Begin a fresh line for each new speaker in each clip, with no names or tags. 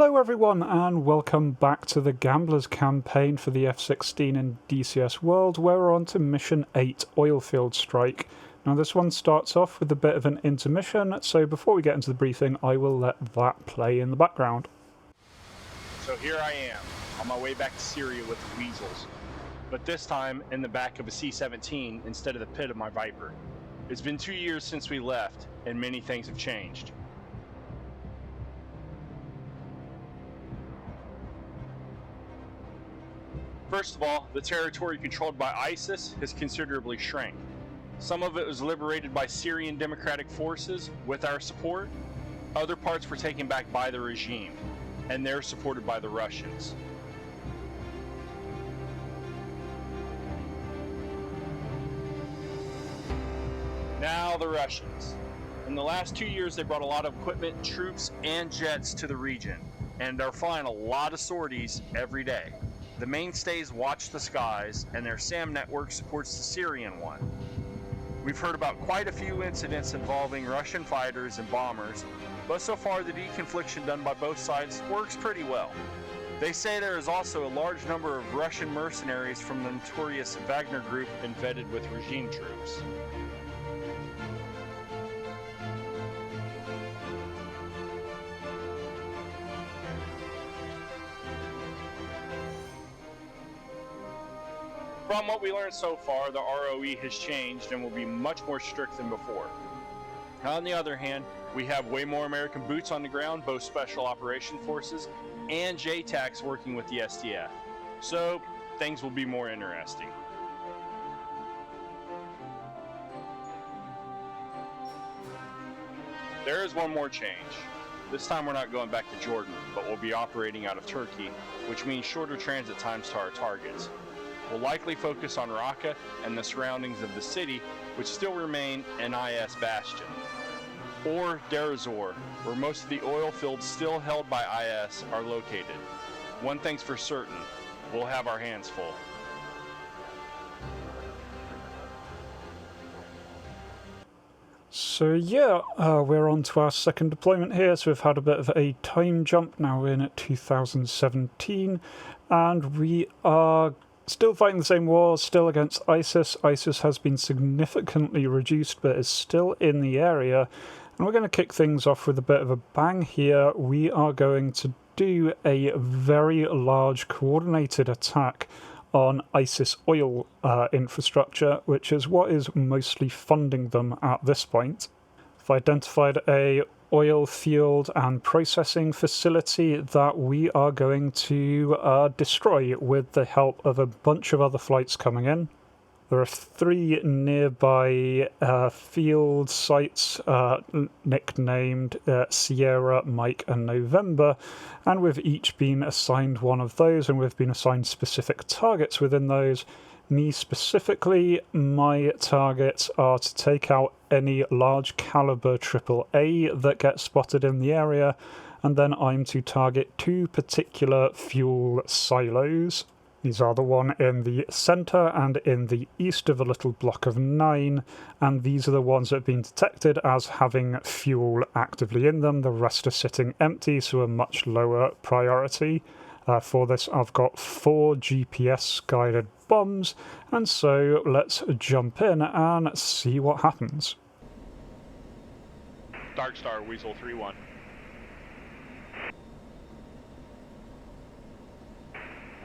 Hello everyone and welcome back to the Gamblers Campaign for the F-16 in DCS World, where we're on to Mission 8, Oilfield Strike. Now this one starts off with a bit of an intermission, so before we get into the briefing I will let that play in the background.
So here I am, on my way back to Syria with the Weasels, but this time in the back of a C-17 instead of the pit of my Viper. It's been 2 years since we left, and many things have changed. First of all, the territory controlled by ISIS has considerably shrank. Some of it was liberated by Syrian Democratic Forces with our support. Other parts were taken back by the regime, and they're supported by the Russians. Now the Russians. In the last 2 years, they brought a lot of equipment, troops, and jets to the region, and are flying a lot of sorties every day. The mainstays watch the skies, and their SAM network supports the Syrian one. We've heard about quite a few incidents involving Russian fighters and bombers, but so far the deconfliction done by both sides works pretty well. They say there is also a large number of Russian mercenaries from the notorious Wagner group embedded with regime troops. From what we learned so far, the ROE has changed and will be much more strict than before. On the other hand, we have way more American boots on the ground, both Special Operation Forces and JTACs working with the SDF. So things will be more interesting. There is one more change. This time we're not going back to Jordan, but we'll be operating out of Turkey, which means shorter transit times to our targets. We'll likely focus on Raqqa and the surroundings of the city, which still remain an IS bastion. Or Deir ez-Zor, where most of the oil fields still held by IS are located. One thing's for certain, we'll have our hands full.
So yeah, we're on to our second deployment here, so we've had a bit of a time jump. Now we're in at 2017, and we are still fighting the same war, still against ISIS. ISIS has been significantly reduced, but is still in the area. And we're going to kick things off with a bit of a bang here. We are going to do a very large coordinated attack on ISIS oil infrastructure, which is what is mostly funding them at this point. I've identified a oil field and processing facility that we are going to destroy with the help of a bunch of other flights coming in. There are 3 nearby field sites nicknamed Sierra, Mike and November, and we've each been assigned one of those, and we've been assigned specific targets within those. Me specifically, my targets are to take out any large caliber AAA that gets spotted in the area, and then I'm to target 2 particular fuel silos. These are the one in the centre and in the east of a little block of 9, and these are the ones that have been detected as having fuel actively in them. The rest are sitting empty, so a much lower priority. For this I've got 4 GPS guided bombs, and so let's jump in and see what happens.
Dark Star, Weasel 3-1.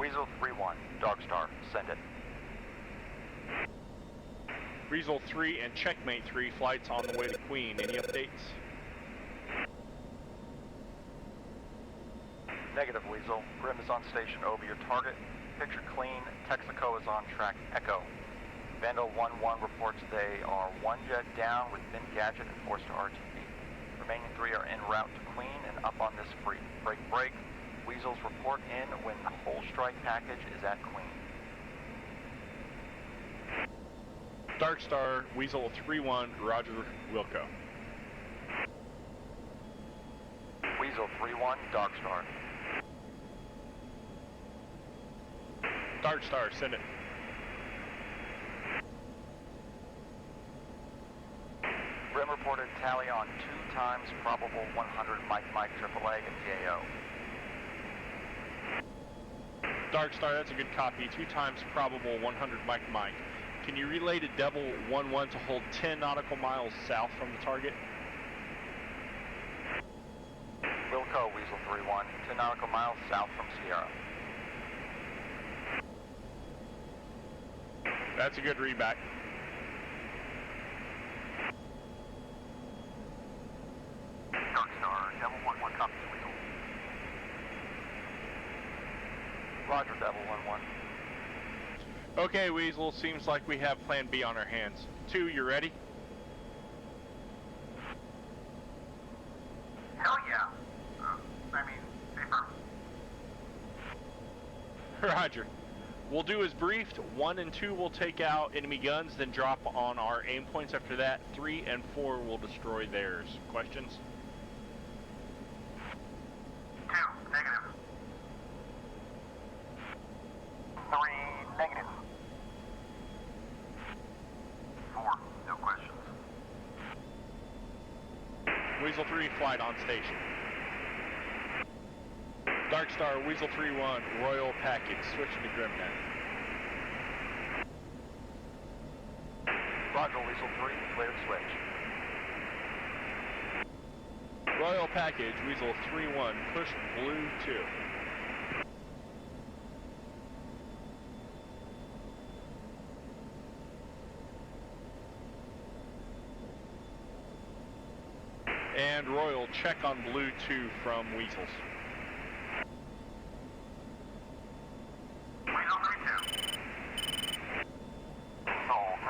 Weasel 3-1, Dark Star, send it.
Weasel 3 and Checkmate 3 flights on the way to Queen. Any updates?
Negative, Weasel. Grim is on station over your target. Picture clean. Texaco is on track. Echo. Vandal 1-1 reports they are 1 jet down with bin gadget and forced to RTB. Remaining 3 are en route to Queen and up on this free. Break. Weasels report in when the whole strike package is at Queen.
Dark Star, Weasel 3-1, Roger, Wilco.
Weasel 3-1, Dark Star.
Dark Star, send it.
Grim reported tally on 2 times probable 100 Mike AAA at GAO.
Dark Star, that's a good copy. 2 times probable 100 Mike. Can you relay to Devil 1-1 to hold 10 nautical miles south from the target?
Wilco, Weasel 3-1, 10 nautical miles south from Sierra.
That's a good readback.
Dark Star, Devil 1-1 copies, Weasel. Roger, Devil 1-1.
Okay, Weasel, seems like we have plan B on our hands. 2, you ready?
Hell yeah. Paper.
Roger. We'll do as briefed. 1 and 2 will take out enemy guns, then drop on our aim points after that. 3 and 4 will destroy theirs. Questions?
2, negative. 3, negative. 4, no questions.
Weasel 3, flight on station. Dark Star, Weasel 3-1, Royal Package, switching to Grim now.
Roger, Weasel 3, cleared switch.
Royal Package, Weasel 3-1, push Blue 2. And Royal, check on Blue 2 from Weasels.
Weasel 3-2. Sol 3-3.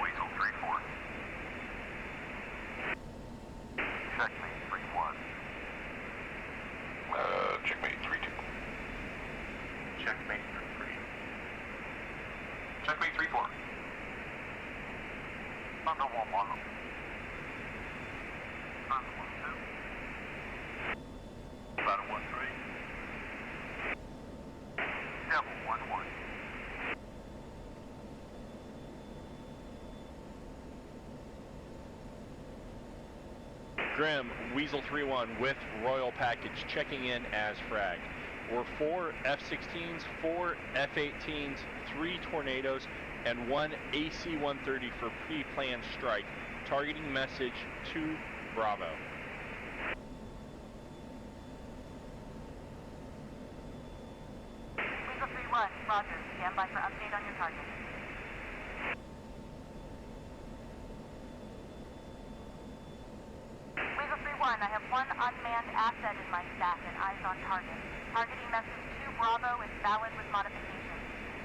Weasel 3-4. Checkmate 3-1. Checkmate 3-2. Checkmate 3-3. Checkmate 3-4. Thunder 1-1. Thunder 1-2. Battle 1-3. Devil 1-1.
Grim, Weasel 3-1 with Royal Package checking in as frag. We're 4 F-16s, 4 F-18s, 3 Tornadoes, and 1 AC-130 for pre-planned strike. Targeting message 2 Bravo.
Weasel 3-1, roger. Stand by for update on your target. Weasel 3-1, I have 1 unmanned asset in my stack and eyes on target. Targeting message 2 Bravo is valid with modifications.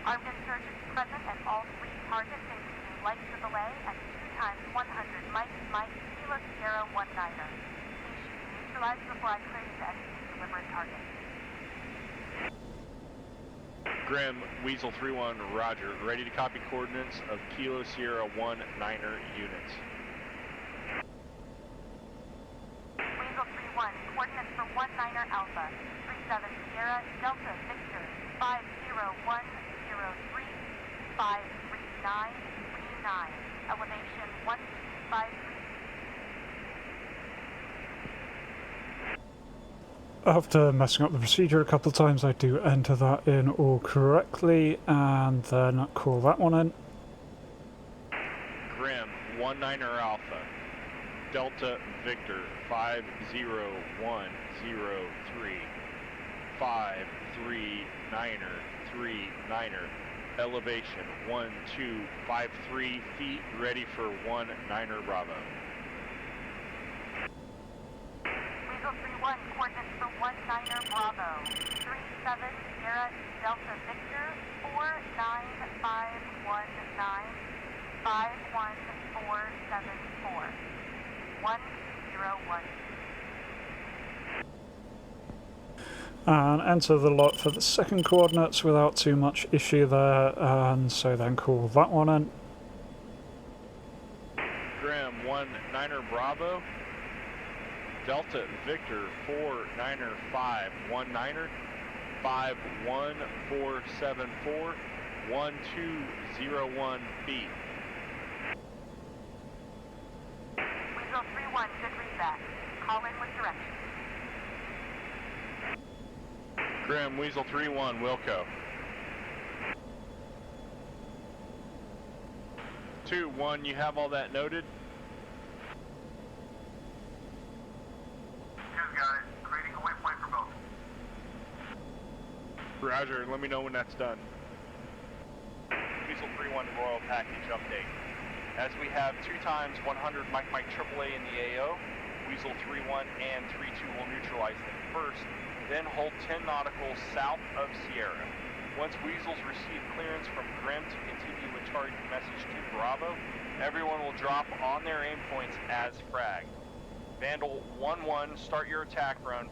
Armed insurgents present at all 3 targets, including light AAA and 2 times 100 Mike, Kilo Sierra 1-9er. Please shoot and neutralize before I clear you to execute deliberate target.
Grim, Weasel 3-1, roger. Ready to copy coordinates of Kilo Sierra 1-9er units.
Weasel 3-1, coordinates for 1-9er Alpha, 37 Sierra, Delta Victor, 50103, 53939, elevation 1253.
After messing up the procedure a couple of times, I do enter that in all correctly and then call that one in.
Grim, 1-9er Alpha, Delta Victor 50103, 539er 39er, elevation 1253 feet, ready for 1-9er Bravo.
Weasel 3-1, coordinates for 1-9er Bravo, 37 Sierra, Delta Victor, 49519, 51474, 101.
And enter the lot for the second coordinates without too much issue there, and so then call that one in.
Grim, 1-9er Bravo, Delta Victor 4-9er 5-1-9er 51474 1201 feet.
Weasel 3-1, good readback. Call in with directions.
Grim, Weasel 3-1, Wilco. 2-1, you have all that noted?
2's got it. Creating a waypoint for both.
Roger, let me know when that's done. Weasel 3-1 Royal Package update. As we have 2 times 100 Mike AAA in the AO, Weasel 3-1 and 3-2 will neutralize them first, then hold 10 nautical south of Sierra. Once Weasels receive clearance from Grim to continue with target message to Bravo, everyone will drop on their aim points as fragged. Vandal 1-1, start your attack run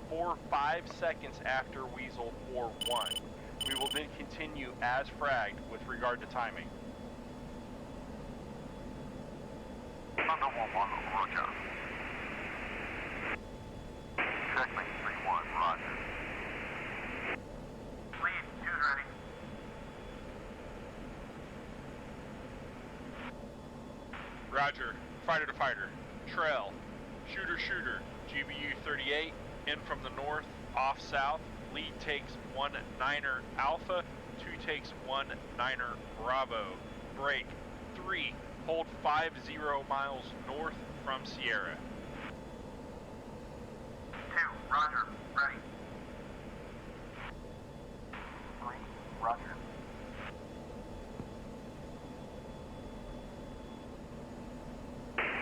5 seconds after Weasel 4-1. We will then continue as fragged with regard to timing.
Thunder 1-1, Roger. Checkmate 3-1, Roger. Lead, 2's ready.
Roger, fighter to fighter. Trail, shooter shooter, GBU 38, in from the north, off south. Lead takes 1-9er Alpha, 2 takes 1-9er Bravo. Break, 3, hold 50 miles north from Sierra.
2, Roger, ready. 3, Roger.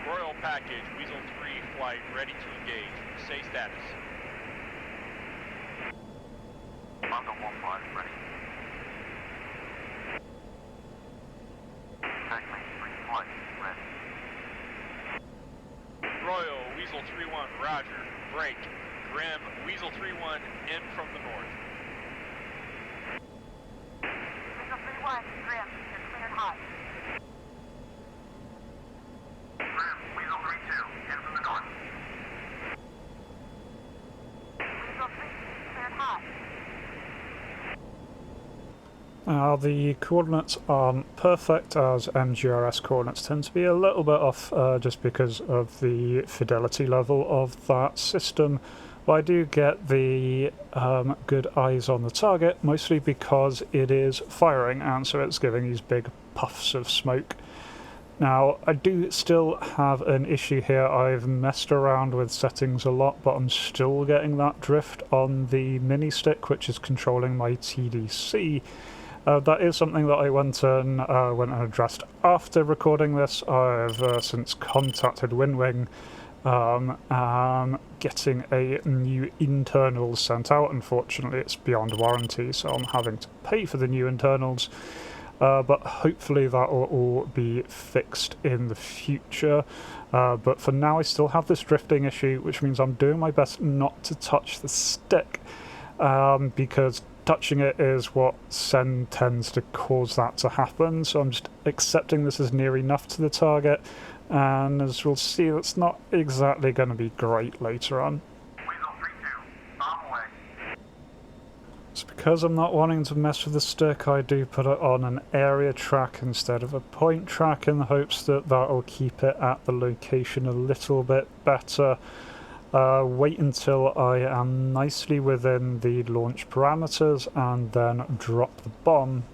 Royal Package, Weasel 3 flight ready to engage. Say status.
Thunder 1-5, ready. Checkmate 3 flight, ready.
Royal, Weasel 3-1, Roger. Break. Grim, Weasel 3-1, in from the north.
Weasel 3-1, Grim, you're cleared hot.
Grim, Weasel 3-2, in from the north.
Weasel 3-2, cleared hot.
The coordinates aren't perfect, as MGRS coordinates tend to be a little bit off just because of the fidelity level of that system. But I do get the good eyes on the target, mostly because it is firing, and so it's giving these big puffs of smoke. Now, I do still have an issue here. I've messed around with settings a lot, but I'm still getting that drift on the mini stick, which is controlling my TDC. That is something that I went and addressed after recording this. I've since contacted WinWing, getting a new internal sent out. Unfortunately, it's beyond warranty, so I'm having to pay for the new internals. But hopefully that will all be fixed in the future. But for now I still have this drifting issue, which means I'm doing my best not to touch the stick, because touching it is what tends to cause that to happen. So I'm just accepting this is near enough to the target, and as we'll see, that's not exactly going to be great later on.
Weasel 3-2, bomb away.
So because I'm not wanting to mess with the stick, I do put it on an area track instead of a point track, in the hopes that that'll keep it at the location a little bit better. Wait until I am nicely within the launch parameters and then drop the bomb.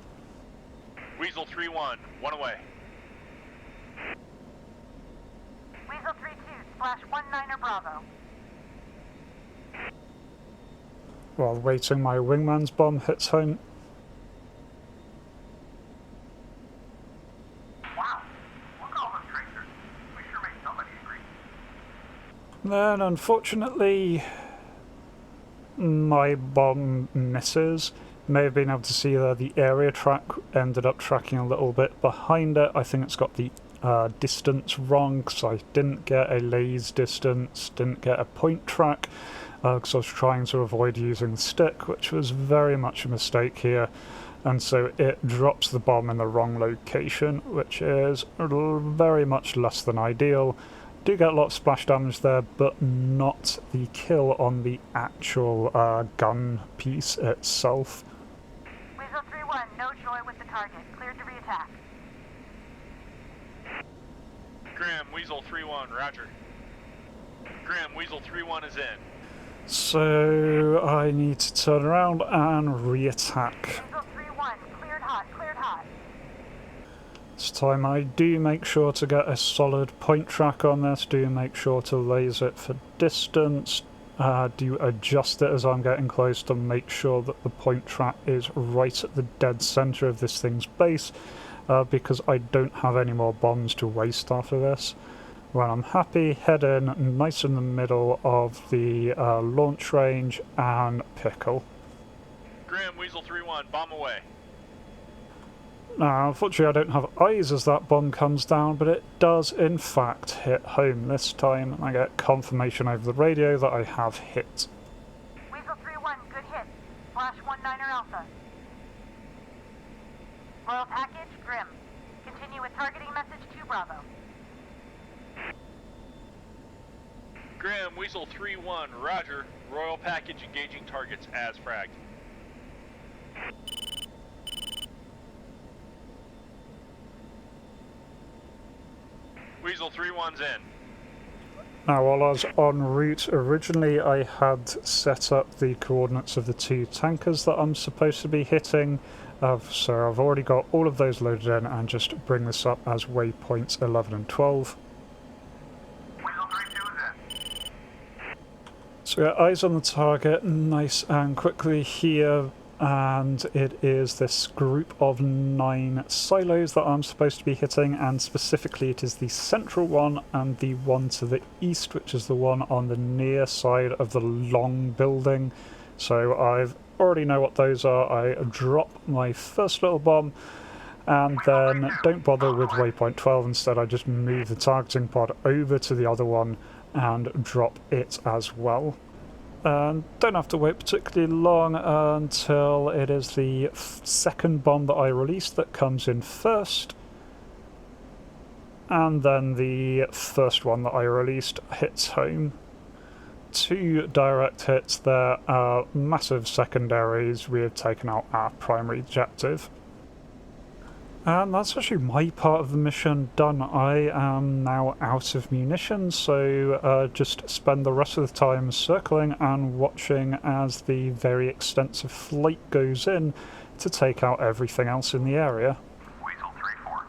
Weasel 3-1, 1 away.
Weasel 3-2, splash 1-9er Bravo.
While waiting, my wingman's bomb hits home.
Wow, look at all those tracers. We sure made somebody angry.
Then, unfortunately, my bomb misses. May have been able to see there the area track ended up tracking a little bit behind it. I think it's got the distance wrong, because I didn't get a laze distance, didn't get a point track, because I was trying to avoid using the stick, which was very much a mistake here. And so it drops the bomb in the wrong location, which is very much less than ideal. Do get a lot of splash damage there, but not the kill on the actual gun piece itself.
Weasel 3-1, no joy with the target. Cleared to re-attack.
Grim, Weasel 3-1, roger. Grim, Weasel 3-1 is in.
So I need to turn around and re-attack.
Weasel 3-1, cleared hot, cleared hot.
This time I do make sure to get a solid point track on this, do make sure to laser it for distance, do adjust it as I'm getting close to make sure that the point track is right at the dead centre of this thing's base, because I don't have any more bombs to waste after this. When I'm happy, head in nice in the middle of the launch range and pickle.
Grim, Weasel 3-1, bomb away.
Now, unfortunately I don't have eyes as that bomb comes down, but it does in fact hit home this time, and I get confirmation over the radio that I have hit.
Weasel 3-1, good hit. Flash 1-9er Alpha. Royal package, Grim. Continue with targeting message 2 Bravo.
Grim, Weasel 3-1, roger. Royal package engaging targets as fragged. Weasel 3-1's in.
Now, while I was en route, originally I had set up the coordinates of the 2 tankers that I'm supposed to be hitting, so I've already got all of those loaded in and just bring this up as waypoints 11 and 12.
Weasel 3-2 is in.
So we got eyes on the target, nice and quickly here, and it is this group of 9 silos that I'm supposed to be hitting, and specifically it is the central one and the one to the east, which is the one on the near side of the long building. So I've already know what those are. I drop my first little bomb and then don't bother with waypoint 12, instead I just move the targeting pod over to the other one and drop it as well. And don't have to wait particularly long until it is the second bomb that I released that comes in first, and then the first one that I released hits home. 2 direct hits there are massive secondaries. We have taken out our primary objective. And that's actually my part of the mission done. I am now out of munitions, so just spend the rest of the time circling and watching as the very extensive flight goes in to take out everything else in the area.
Weasel 3-4.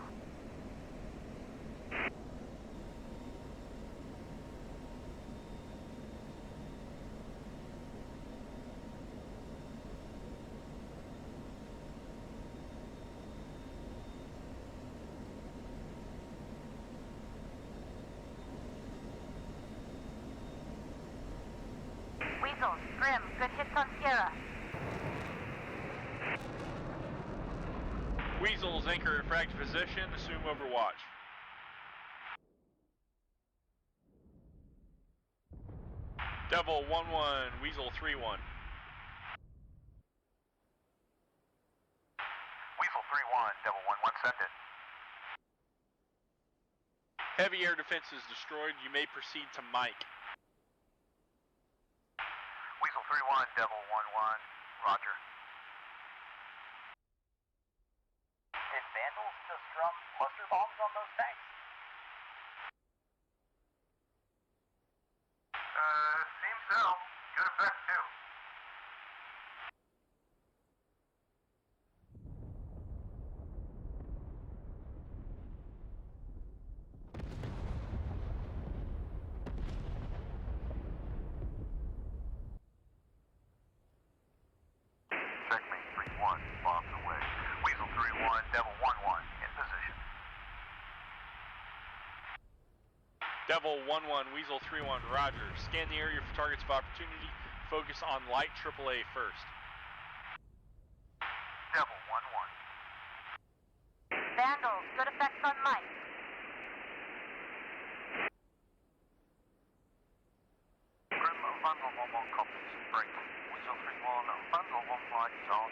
Weasel, Grim, good hits on Sierra.
Weasels anchor in fragged position, assume overwatch. Devil 1-1, Weasel 3-1.
Weasel 3-1, Devil 1-1, send it.
Heavy air defense is destroyed. You may proceed to Mike.
Weasel 3-1, Devil 1-1, roger. Did Vandals just drum cluster bombs on those tanks? Seems so. Good effect, too. Checkmate 3-1, bombs away. Weasel 3-1, Devil 1-1, in position.
Devil 1-1, Weasel 3-1, roger. Scan the area for targets of opportunity. Focus on light AAA first.
Devil 1-1.
Vandals, good effects on Mike.
Grim, Vandal 1-1 copies. Break. Weasel 3-1, Vandal 1-5 is out.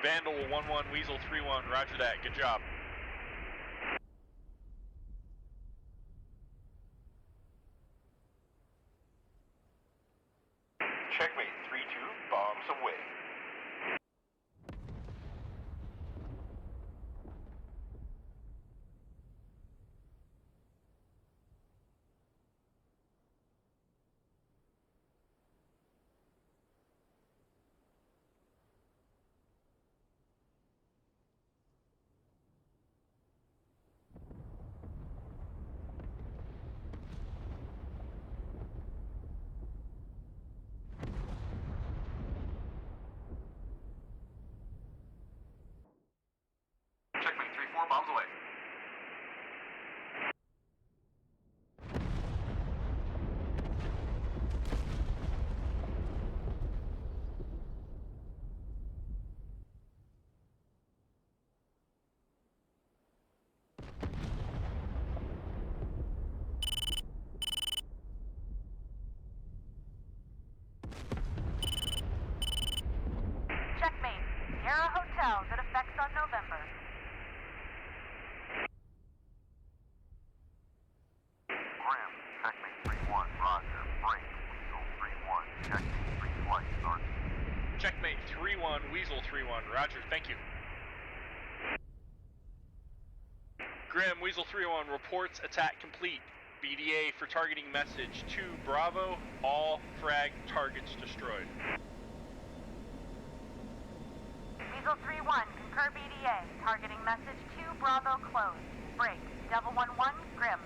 Vandal 1-1, Weasel 3-1, roger that. Good job.
Checkmate 3-2, bombs away. Break, Weasel 3-1. Checkmate 3 flights, RTB.
Checkmate 3-1, Weasel 3-1. Roger, thank you. Grim, Weasel 3-1 reports attack complete. BDA for targeting message 2 Bravo, all frag targets destroyed.
Weasel 3-1, concur BDA. Targeting message 2 Bravo closed. Break. Devil 1-1, Grim.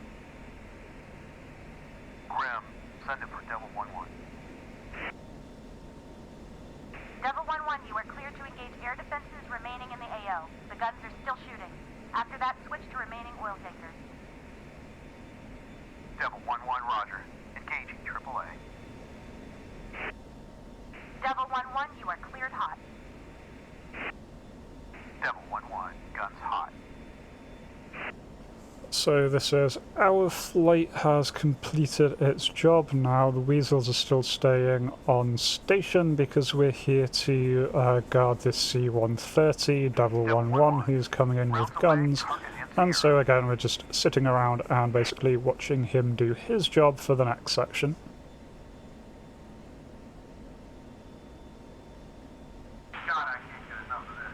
Grim, send it for Devil 1-1.
Devil 1-1, you are cleared to engage air defenses remaining in the AO. The guns are still shooting. After that, switch to remaining oil tankers.
Devil 1-1, roger. Engaging AAA.
Devil 1-1, you are cleared hot.
Devil 1-1, guns hot.
So this is, our flight has completed its job now. The Weasels are still staying on station because we're here to guard this C-130, Devil 1-1, who's coming in with guns. And so again, we're just sitting around and basically watching him do his job for the next section.
God, I can't get enough of this.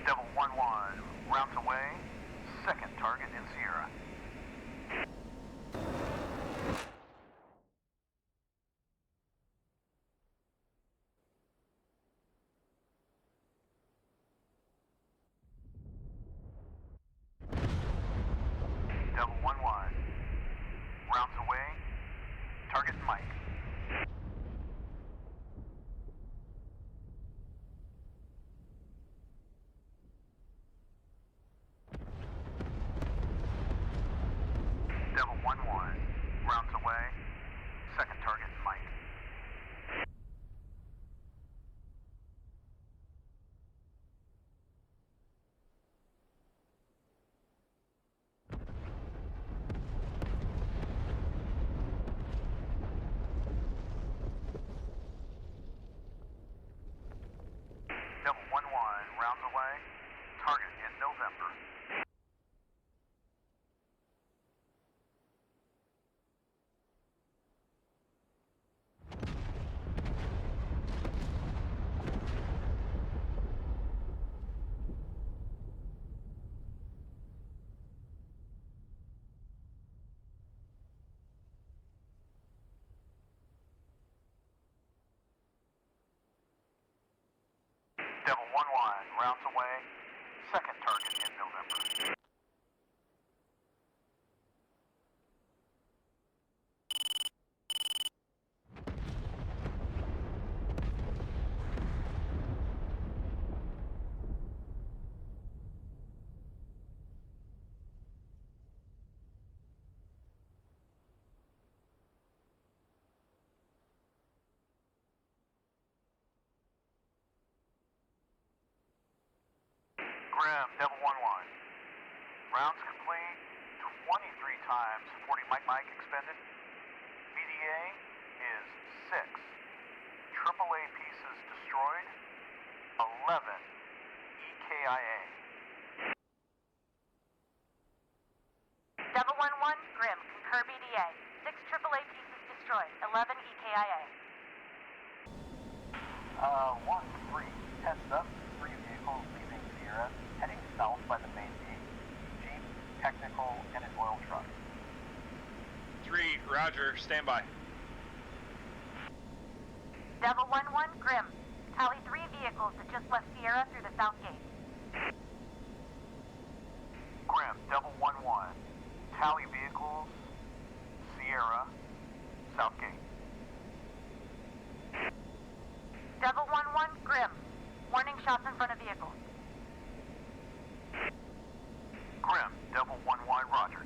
Devil 1-1, rounds away. Second target in Sierra. Devil 1-1, rounds away. Target Mike. Devil 1-1, rounds away. Second target Mike. Devil 1-1, rounds away. Target in November. Devil 1-1, rounds away. Second target in November. Grim, Devil 1-1. Rounds complete. 23 times 40 Mike expended. BDA is 6. AAA pieces destroyed. 11 EKIA.
Devil 1-1, Grim, concur BDA. 6 AAA pieces destroyed. 11 EKIA.
1-3. Heads up. 3 vehicles leaving Sierra, heading south by the main gate. Jeep, technical, and an oil truck.
3, Roger, stand by.
Devil 1-1, Grim. Tally 3 vehicles that just left Sierra through the south gate.
Grim, Devil 1-1. Tally vehicles, Sierra, south gate.
Devil 1-1, Grim. Warning shots in front of vehicles.
Grim, Devil 1-1, roger.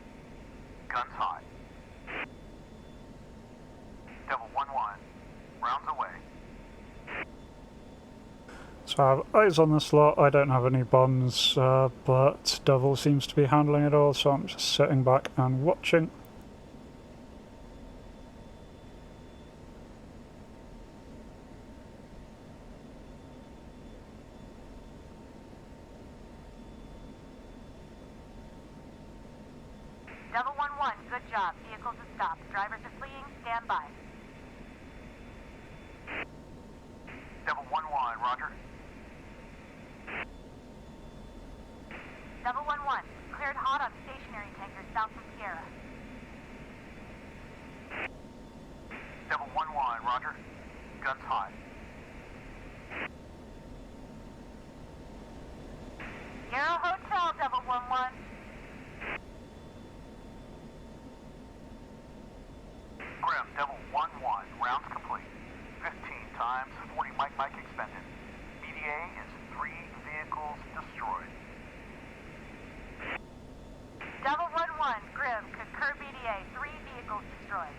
Guns hot. Devil 1-1, rounds away.
So I have eyes on this lot. I don't have any bombs, but Devil seems to be handling it all, so I'm just sitting back and watching.
Devil 1-1, good job. Vehicles have stopped. Drivers are fleeing. Stand by.
Devil 1-1, roger.
Devil 1-1, cleared hot on stationary tankers south from Syria.
Devil 1-1, roger. Guns hot.
Sierra Hotel, Devil 1-1.
Grim, Devil 1-1, rounds complete. 15 times, 40 Mike expended. EDA is 3 vehicles destroyed.
Devil 1-1, Grim, concur BDA, 3 vehicles destroyed.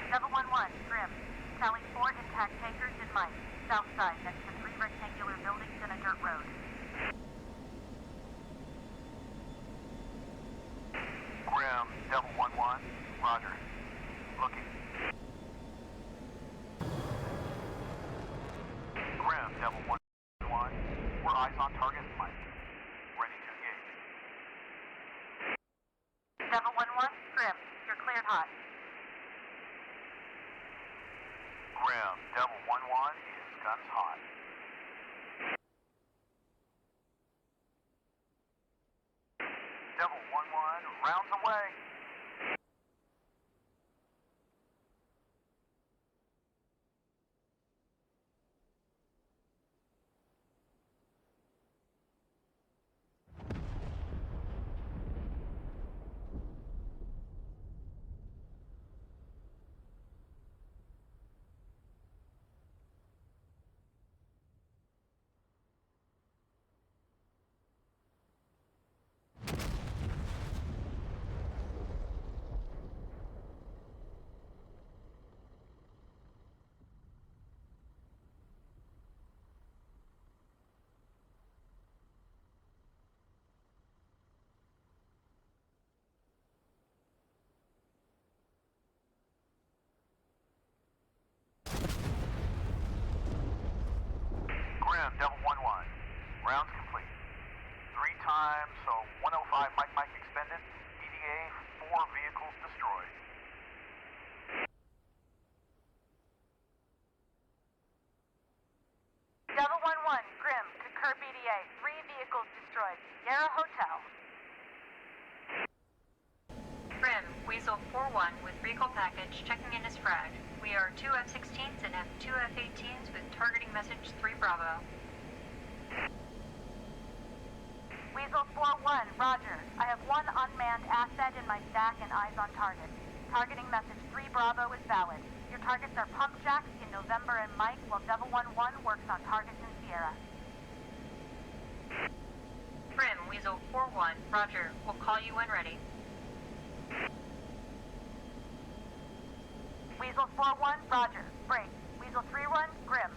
Devil 1-1, Grim, tally 4 intact tankers in Mike, south side next to 3 rectangular buildings and a dirt road.
Grim, Devil 1-1, roger. Looking. Grim, Devil 1-1, we're eyes on target, Mike. Ready to engage.
Devil 1-1, Grim, you're cleared hot.
Grim, Devil 1-1 is guns hot. Devil 1-1, rounds away. Grim, Devil 1-1, rounds complete. 3 times, so 105 Mike expended. EDA, 4 vehicles destroyed.
Devil 1-1, Grim, concur BDA, 3 vehicles destroyed. Sierra Hotel.
Grim, Weasel 4-1 with recall package checking in as fragged. We are 2 F-16s and have 2 F-18s with targeting message 3 Bravo.
Weasel 4-1, roger. I have 1 unmanned asset in my stack and eyes on target. Targeting message 3 Bravo is valid. Your targets are pump jacks in November and Mike, while Devil 1-1 works on targets in Sierra.
Grim, Weasel 4-1, roger. We'll call you when ready.
Weasel 4-1, roger. Break. Weasel 3-1, Grim.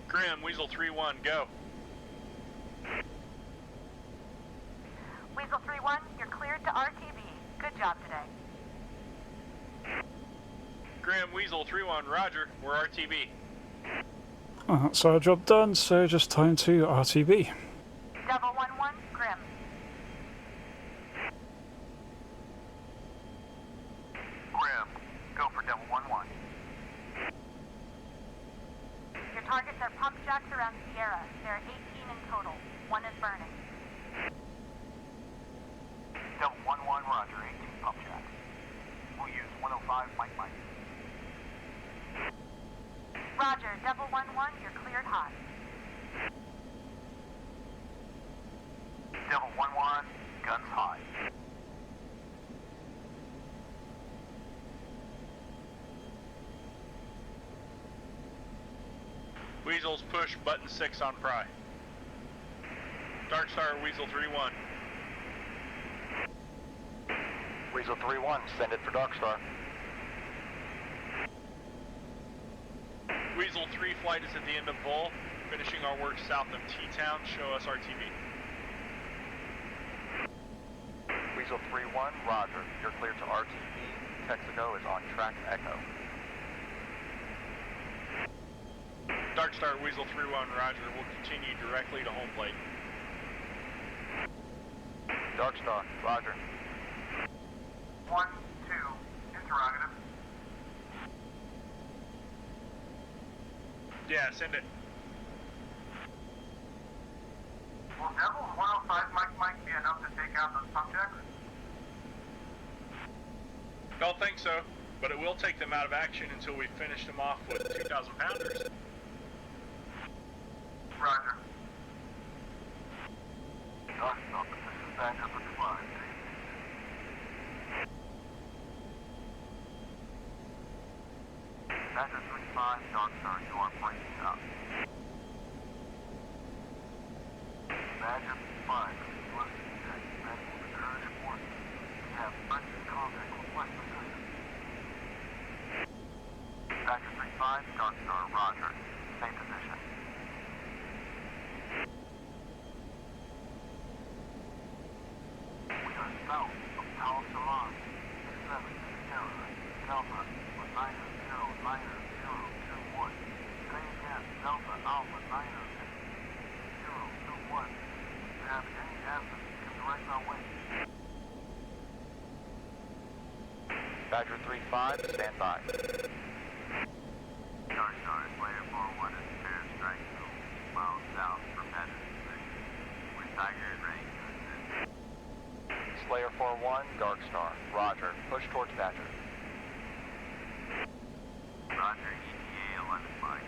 Grim, Weasel 3-1, go.
Weasel 3-1, you're cleared to RTB. Good job today.
Grim, Weasel 3-1, roger. We're RTB.
That's our job done, so just time to RTB.
Devil 1-1, Grim.
Grim, go for Devil 1-1.
Your targets are pump jacks around Sierra. There are 18 in total. 1 is burning.
Devil 1-1, roger, 18 pump jacks. We'll use 105 Mike.
Roger, Devil 1-1, you're cleared hot.
Devil 1-1, guns hot.
Weasels push button 6 on pry. Dark Star, Weasel 3-1.
Weasel 3-1, send it for Dark Star.
Weasel 3 flight is at the end of Bull, finishing our work south of T-Town. Show us RTB.
Weasel 3-1, roger. You're clear to RTB. Texaco is on track Echo.
Dark Star, Weasel 3-1, roger. We'll continue directly to home plate.
Dark Star, roger.
1, 2, interrogative.
Yeah, send it.
Will Devil 105 might be enough to take out those subjects?
Don't think so, but it will take them out of action until we finish them off with 2,000 pounders.
Roger.
Dark Star, position back up at 5. Badger 3-5, Dark Star, you are breaking up. Badger 5, please listen to expect the current report. We have urgent contact with West Pacific. Badger 3-5, Dark Star, roger. Same position. We are south of Al Salam, 67 Sierra, Delta, with 90921. Say again, Delta Alpha 90921. If you have any assets, you can direct our way. Badger 3-5, stand by. Dark Star, Slayer 4-1 is fair strike zone, miles south from Badger position. We're Tiger and ready to assist. Slayer 4-1, Dark Star, roger. Push towards Badger. Roger, ETA 11 Mike.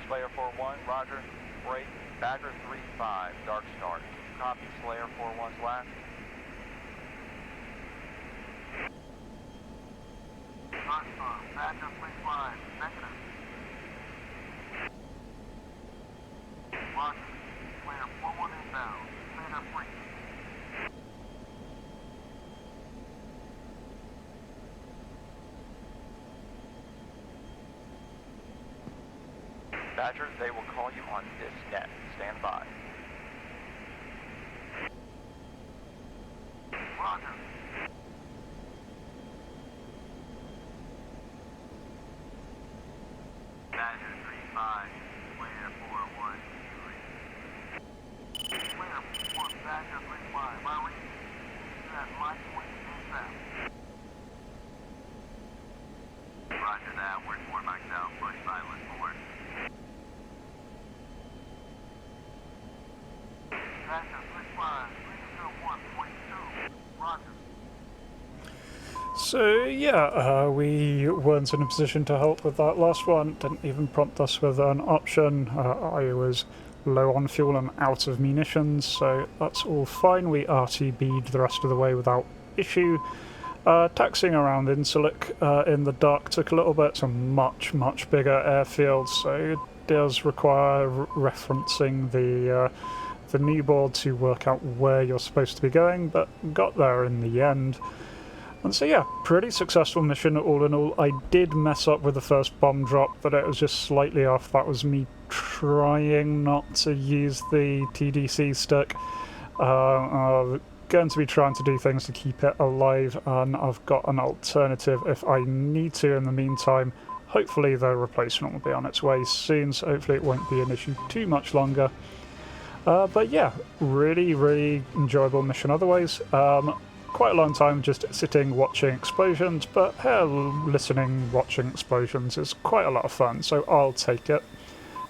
Slayer 4-1, roger. Break. Badger 3-5, Dark Star. Can you copy Slayer 4-1's last? Dark Star, Badger 3-5, negative. Roger. Slayer 4-1 inbound. Slayer free. Badger, they will call you on this net. Stand by. Roger. Badger 3-5, Slayer 4-1, Slayer 4, Badger 3-5, I read. You have my point ASAP. Roger that, word for myself, push silent forward. Badger 3-5, 301.2, roger.
So yeah, we weren't in a position to help with that last one. Didn't even prompt us with an option. I was low on fuel and out of munitions, so that's all fine. We RTB'd the rest of the way without issue. Taxiing around Insulik in the dark took a little bit. It's a much bigger airfield, so it does require referencing the new board to work out where you're supposed to be going, but got there in the end. And so yeah, pretty successful mission all in all. I did mess up with the first bomb drop, but it was just slightly off. That was me trying not to use the TDC stick. I'm going to be trying to do things to keep it alive, and I've got an alternative if I need to in the meantime. Hopefully the replacement will be on its way soon, so hopefully it won't be an issue too much longer. But yeah, really enjoyable mission otherwise. Quite a long time just sitting watching explosions, but listening, watching explosions is quite a lot of fun, so I'll take it.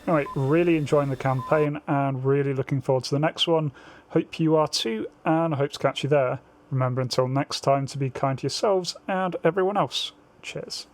Anyway, really enjoying the campaign and really looking forward to the next one. Hope you are too, and I hope to catch you there. Remember, until next time, to be kind to yourselves and everyone else. Cheers.